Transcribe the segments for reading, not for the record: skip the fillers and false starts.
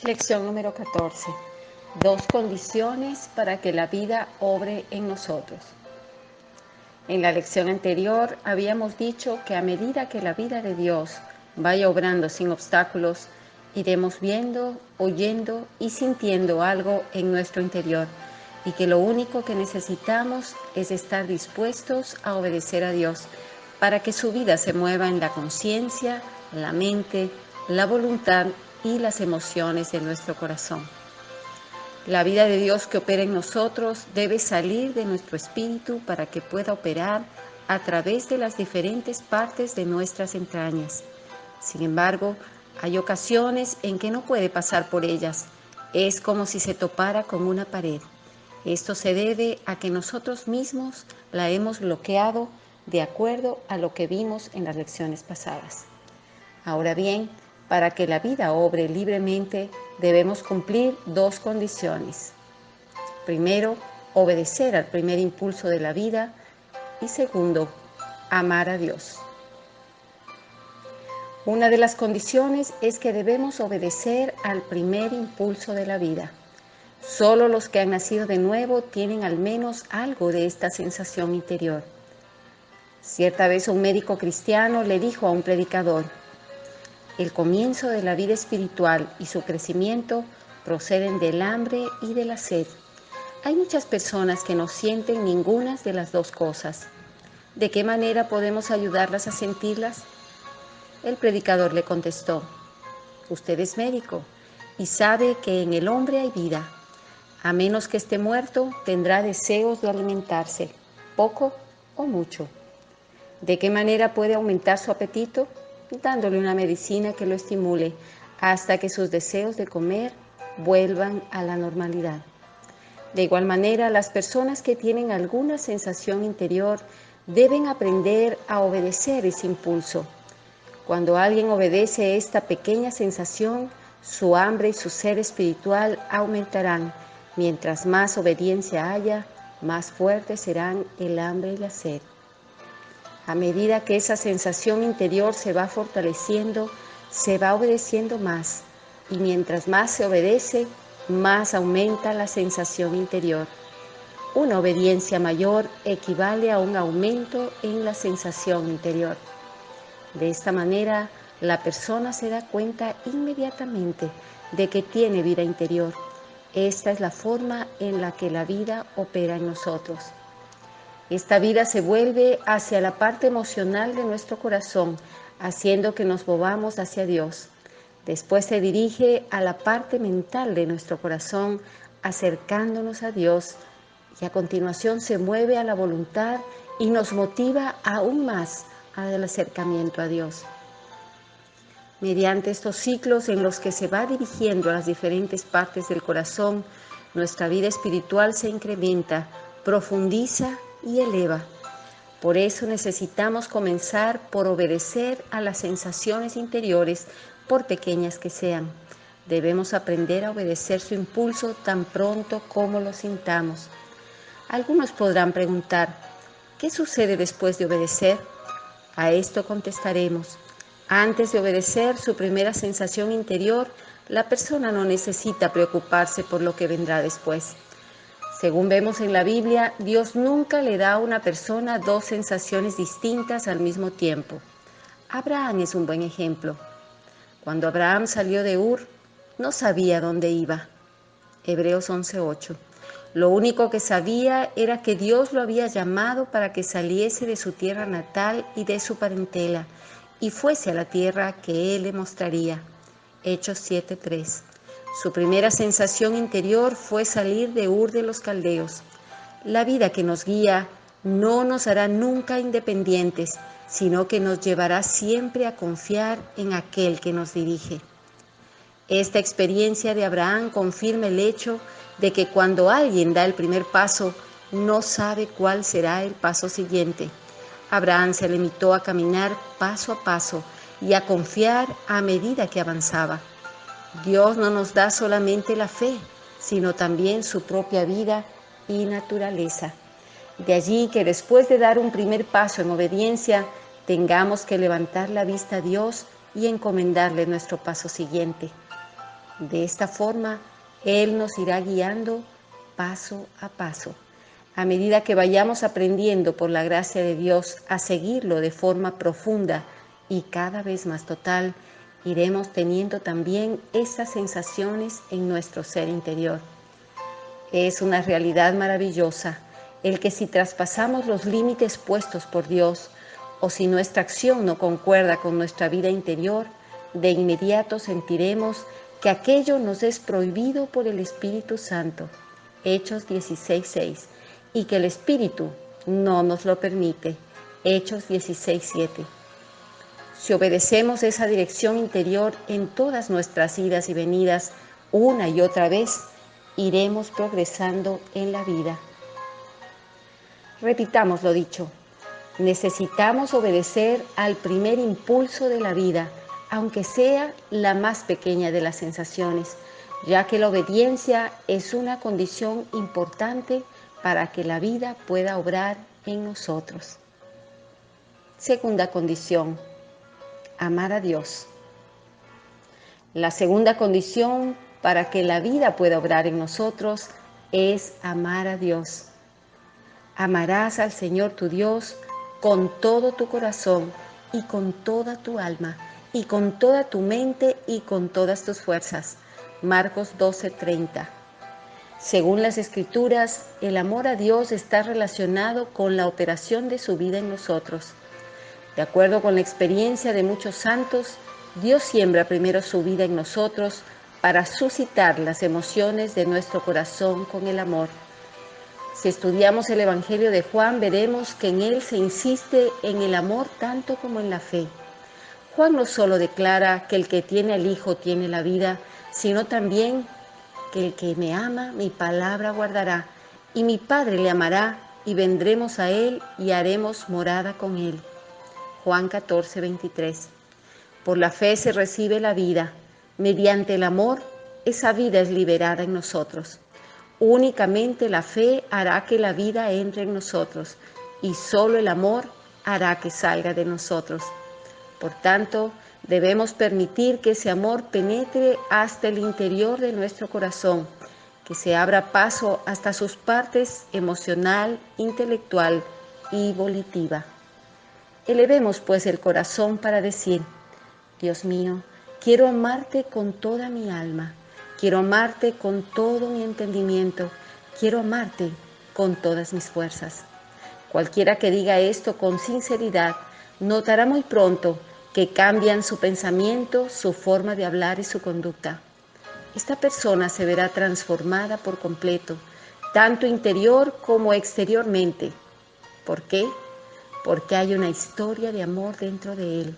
Lección número 14. Dos condiciones para que la vida obre en nosotros. En la lección anterior habíamos dicho que a medida que la vida de Dios vaya obrando sin obstáculos, iremos viendo, oyendo y sintiendo algo en nuestro interior, y que lo único que necesitamos es estar dispuestos a obedecer a Dios para que su vida se mueva en la conciencia, la mente, la voluntad y las emociones de nuestro corazón. La vida de Dios que opera en nosotros debe salir de nuestro espíritu para que pueda operar a través de las diferentes partes de nuestras entrañas. Sin embargo, hay ocasiones en que no puede pasar por ellas. Es como si se topara con una pared. Esto se debe a que nosotros mismos la hemos bloqueado de acuerdo a lo que vimos en las lecciones pasadas. Ahora bien, para que la vida obre libremente, debemos cumplir dos condiciones. Primero, obedecer al primer impulso de la vida y segundo, amar a Dios. Una de las condiciones es que debemos obedecer al primer impulso de la vida. Solo los que han nacido de nuevo tienen al menos algo de esta sensación interior. Cierta vez un médico cristiano le dijo a un predicador: el comienzo de la vida espiritual y su crecimiento proceden del hambre y de la sed. Hay muchas personas que no sienten ninguna de las dos cosas. ¿De qué manera podemos ayudarlas a sentirlas? El predicador le contestó: usted es médico y sabe que en el hombre hay vida. A menos que esté muerto, tendrá deseos de alimentarse, poco o mucho. ¿De qué manera puede aumentar su apetito? Dándole una medicina que lo estimule hasta que sus deseos de comer vuelvan a la normalidad. De igual manera, las personas que tienen alguna sensación interior deben aprender a obedecer ese impulso. Cuando alguien obedece esta pequeña sensación, su hambre y su sed espiritual aumentarán. Mientras más obediencia haya, más fuertes serán el hambre y la sed. A medida que esa sensación interior se va fortaleciendo, se va obedeciendo más. Y mientras más se obedece, más aumenta la sensación interior. Una obediencia mayor equivale a un aumento en la sensación interior. De esta manera, la persona se da cuenta inmediatamente de que tiene vida interior. Esta es la forma en la que la vida opera en nosotros. Esta vida se vuelve hacia la parte emocional de nuestro corazón, haciendo que nos movamos hacia Dios. Después se dirige a la parte mental de nuestro corazón, acercándonos a Dios, y a continuación se mueve a la voluntad y nos motiva aún más al acercamiento a Dios. Mediante estos ciclos en los que se va dirigiendo a las diferentes partes del corazón, nuestra vida espiritual se incrementa, profundiza y eleva. Por eso necesitamos comenzar por obedecer a las sensaciones interiores, por pequeñas que sean. Debemos aprender a obedecer su impulso tan pronto como lo sintamos. Algunos podrán preguntar: ¿qué sucede después de obedecer? A esto contestaremos: antes de obedecer su primera sensación interior, la persona no necesita preocuparse por lo que vendrá después. Según vemos en la Biblia, Dios nunca le da a una persona dos sensaciones distintas al mismo tiempo. Abraham es un buen ejemplo. Cuando Abraham salió de Ur, no sabía dónde iba. Hebreos 11:8. Lo único que sabía era que Dios lo había llamado para que saliese de su tierra natal y de su parentela y fuese a la tierra que Él le mostraría. Hechos 7:3. Su primera sensación interior fue salir de Ur de los Caldeos. La vida que nos guía no nos hará nunca independientes, sino que nos llevará siempre a confiar en aquel que nos dirige. Esta experiencia de Abraham confirma el hecho de que cuando alguien da el primer paso, no sabe cuál será el paso siguiente. Abraham se limitó a caminar paso a paso y a confiar a medida que avanzaba. Dios no nos da solamente la fe, sino también su propia vida y naturaleza. De allí que después de dar un primer paso en obediencia, tengamos que levantar la vista a Dios y encomendarle nuestro paso siguiente. De esta forma, Él nos irá guiando paso a paso. A medida que vayamos aprendiendo por la gracia de Dios a seguirlo de forma profunda y cada vez más total, iremos teniendo también esas sensaciones en nuestro ser interior. Es una realidad maravillosa el que si traspasamos los límites puestos por Dios o si nuestra acción no concuerda con nuestra vida interior, de inmediato sentiremos que aquello nos es prohibido por el Espíritu Santo, Hechos 16:6, y que el Espíritu no nos lo permite, Hechos 16:7. Si obedecemos esa dirección interior en todas nuestras idas y venidas, una y otra vez, iremos progresando en la vida. Repitamos lo dicho. Necesitamos obedecer al primer impulso de la vida, aunque sea la más pequeña de las sensaciones, ya que la obediencia es una condición importante para que la vida pueda obrar en nosotros. Segunda condición, amar a Dios. La segunda condición para que la vida pueda obrar en nosotros es amar a Dios. Amarás al Señor tu Dios con todo tu corazón y con toda tu alma y con toda tu mente y con todas tus fuerzas. Marcos 12:30. Según las Escrituras, el amor a Dios está relacionado con la operación de su vida en nosotros. De acuerdo con la experiencia de muchos santos, Dios siembra primero su vida en nosotros para suscitar las emociones de nuestro corazón con el amor. Si estudiamos el Evangelio de Juan, veremos que en él se insiste en el amor tanto como en la fe. Juan no solo declara que el que tiene al Hijo tiene la vida, sino también que el que me ama, mi palabra guardará, y mi Padre le amará, y vendremos a él y haremos morada con él. Juan 14:23. Por la fe se recibe la vida. Mediante el amor, esa vida es liberada en nosotros. Únicamente la fe hará que la vida entre en nosotros y solo el amor hará que salga de nosotros. Por tanto, debemos permitir que ese amor penetre hasta el interior de nuestro corazón, que se abra paso hasta sus partes emocional, intelectual y volitiva. Elevemos pues el corazón para decir: Dios mío, quiero amarte con toda mi alma. Quiero amarte con todo mi entendimiento. Quiero amarte con todas mis fuerzas. Cualquiera que diga esto con sinceridad, notará muy pronto que cambian su pensamiento, su forma de hablar y su conducta. Esta persona se verá transformada por completo, tanto interior como exteriormente. ¿Por qué? Porque hay una historia de amor dentro de él.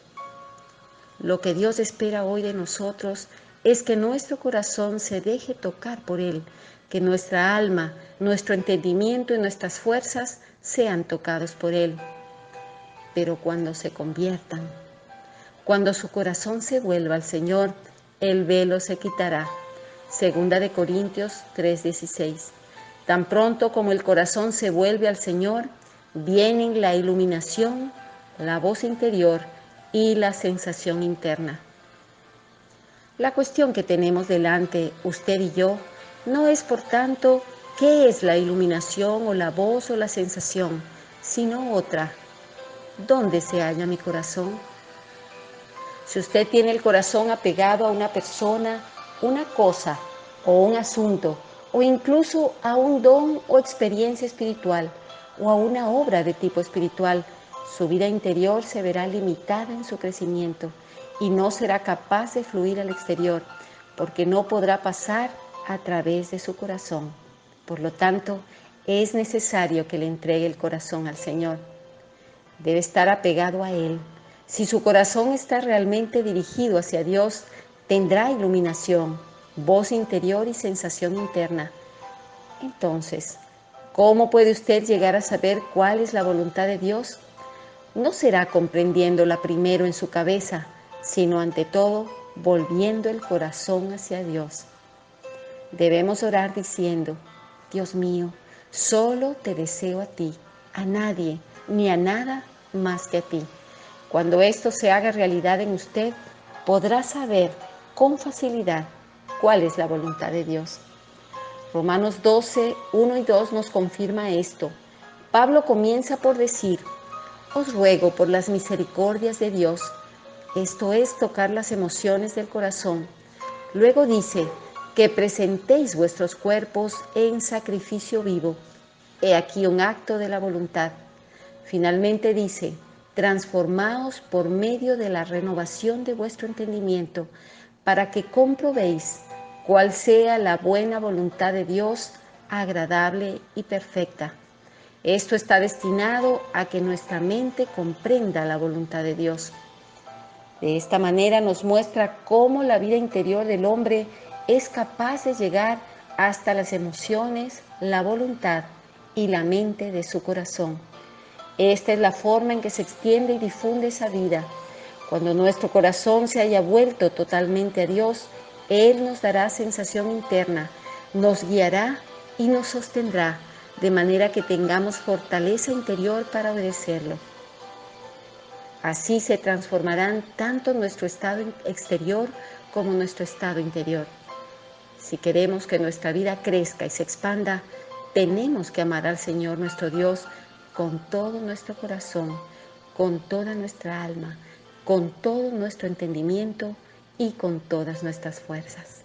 Lo que Dios espera hoy de nosotros es que nuestro corazón se deje tocar por Él, que nuestra alma, nuestro entendimiento y nuestras fuerzas sean tocados por Él. Pero cuando se conviertan, cuando su corazón se vuelva al Señor, el velo se quitará. Segunda de Corintios 3:16. Tan pronto como el corazón se vuelve al Señor, vienen la iluminación, la voz interior y la sensación interna. La cuestión que tenemos delante, usted y yo, no es por tanto qué es la iluminación o la voz o la sensación, sino otra: ¿dónde se halla mi corazón? Si usted tiene el corazón apegado a una persona, una cosa o un asunto, o incluso a un don o experiencia espiritual, o a una obra de tipo espiritual, su vida interior se verá limitada en su crecimiento y no será capaz de fluir al exterior, porque no podrá pasar a través de su corazón. Por lo tanto, es necesario que le entregue el corazón al Señor. Debe estar apegado a Él. Si su corazón está realmente dirigido hacia Dios, tendrá iluminación, voz interior y sensación interna. Entonces, ¿cómo puede usted llegar a saber cuál es la voluntad de Dios? No será comprendiéndola primero en su cabeza, sino ante todo volviendo el corazón hacia Dios. Debemos orar diciendo: Dios mío, solo te deseo a ti, a nadie ni a nada más que a ti. Cuando esto se haga realidad en usted, podrá saber con facilidad cuál es la voluntad de Dios. Romanos 12, 1 y 2 nos confirma esto. Pablo comienza por decir: os ruego por las misericordias de Dios, esto es tocar las emociones del corazón. Luego dice, que presentéis vuestros cuerpos en sacrificio vivo. He aquí un acto de la voluntad. Finalmente dice, transformaos por medio de la renovación de vuestro entendimiento, para que comprobéis cuál sea la buena voluntad de Dios, agradable y perfecta. Esto está destinado a que nuestra mente comprenda la voluntad de Dios. De esta manera nos muestra cómo la vida interior del hombre es capaz de llegar hasta las emociones, la voluntad y la mente de su corazón. Esta es la forma en que se extiende y difunde esa vida. Cuando nuestro corazón se haya vuelto totalmente a Dios, Él nos dará sensación interna, nos guiará y nos sostendrá, de manera que tengamos fortaleza interior para obedecerlo. Así se transformarán tanto nuestro estado exterior como nuestro estado interior. Si queremos que nuestra vida crezca y se expanda, tenemos que amar al Señor nuestro Dios con todo nuestro corazón, con toda nuestra alma, con todo nuestro entendimiento y con todas nuestras fuerzas.